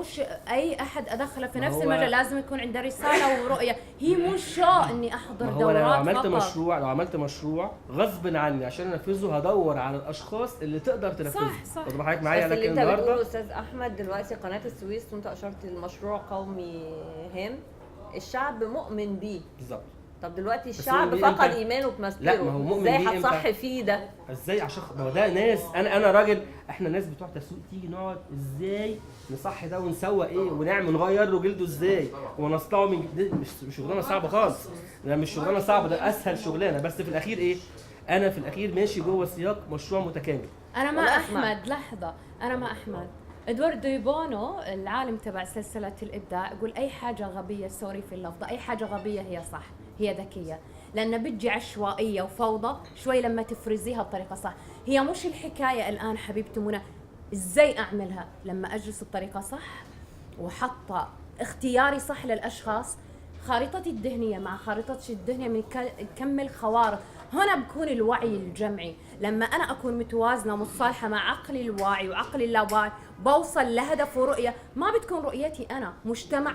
مش اي احد ادخله في نفس المجال، لازم يكون عنده رساله ورؤيه. هي مش شو اني احضر ما هو دورات لو عملت فقط. مشروع، غصب عني عشان انفذه هدور على الاشخاص اللي تقدر تنفذه. صح. واضح حضرتك معايا؟ بس اللي لكن انت بتقوله النهارده استاذ احمد دلوقتي قناه السويس، وانت اشرت لمشروع قومي هام الشعب مؤمن بيه. بالظبط. طب دلوقتي بس الشعب مؤمن بيه فقد امتى؟ ايمانه بمسبره، لا، ما هو مؤمن ازاي بيه امتى؟ هتصح فيه ده؟ ازاي؟ عشان ما هو ده ناس، انا راجل، احنا ناس بتوع تسويق، تيجي نقعد ازاي نصح ده ونسوق ايه ونعمل نغير له جلده ازاي ونصنعه من جديد. مش شغلانه صعبه خالص، ده مش شغلانه صعبه، ده اسهل شغلانه. بس في الاخير ايه؟ انا في الاخير ماشي جوه سياق مشروع متكامل. انا مع احمد، لحظه، انا مع احمد. ادواردو يبونو العالم تبع سلسله الابداع يقول اي حاجه غبيه، سوري في اللفظ، اي حاجه غبيه هي صح، هي ذكيه، لان بتجي عشوائيه وفوضى شوي لما تفرزيها بطريقه صح. هي مش الحكايه الان حبيبتي منى ازاي اعملها، لما اجلس بطريقه صح وحاطه اختياري صح للاشخاص، خارطتي الذهنيه مع خارطتي الذهنيه من كمل خوارط. هنا بكون الوعي الجمعي، لما انا اكون متوازنه متصالحه مع عقلي الواعي وعقلي اللاواعي بوصل لهدف ورؤيه. ما بتكون رؤيتي انا، مجتمع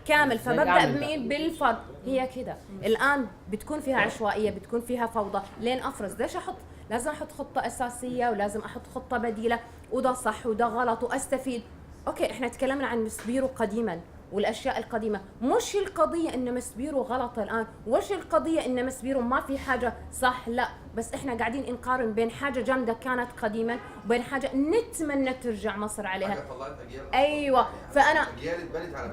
كامل. فببدا بمين؟ بالفرد. هي كده الان بتكون فيها عشوائيه، بتكون فيها فوضى. لين افرز ليش احط؟ لازم احط خطه اساسيه ولازم احط خطه بديله، وده صح وده غلط، واستفيد. اوكي احنا تكلمنا عن مسبيرو قديما والاشياء القديمه، مش القضيه ان مسبيرو غلط الان، وش القضيه ان مسبيرو ما في حاجه صح، لا، بس احنا قاعدين نقارن بين حاجه جامده كانت قديما وبين حاجه نتمنى ترجع مصر عليها. ايوه، فانا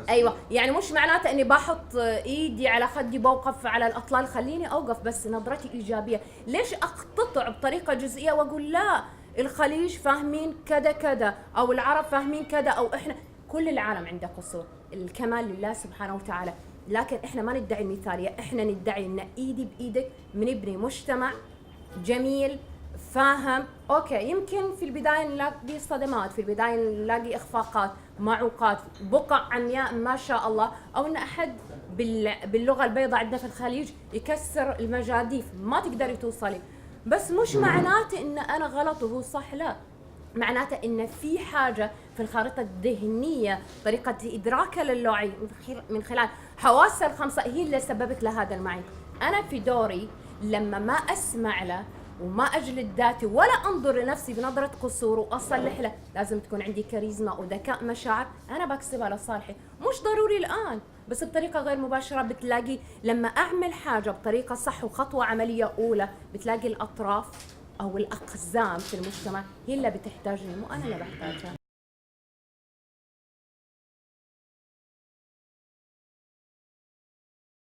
ايوه، يعني مش معناته اني بحط ايدي على خدي بوقف على الاطلال، خليني اوقف بس نظرتي ايجابيه. ليش اقتطع بطريقه جزئيه واقول لا الخليج فاهمين كذا كذا، او العرب فاهمين كذا، او احنا كل العالم عنده قصور، الكمال لله سبحانه وتعالى. لكن احنا ما ندعي المثاليه، احنا ندعي ان ايدي بايدك بنبني مجتمع جميل فاهم. اوكي يمكن في البدايه نلاقي صدمات، في البدايه نلاقي اخفاقات، معوقات، بقع عمياء ما شاء الله، او ان احد باللغه البيضاء عندنا في الخليج يكسر المجاديف ما تقدري توصلي. بس مش معناته ان انا غلط وهو صح، لا، معناته ان في حاجه في الخارطه الذهنيه، طريقه ادراكها للوعي من خلال حواسها الخمسه هي اللي سببت لهذا المعين. انا في دوري لما ما اسمع له وما اجلد ذاتي ولا انظر لنفسي بنظره قصور واصلح له، لازم تكون عندي كاريزما وذكاء مشاعر انا بكسبها لصالحي. مش ضروري الان، بس بطريقه غير مباشره بتلاقي لما اعمل حاجه بطريقه صح وخطوه عمليه اولى، بتلاقي الاطراف او الاقزام في المجتمع هي اللي بتحتاجني، مو انا اللي بحتاجها.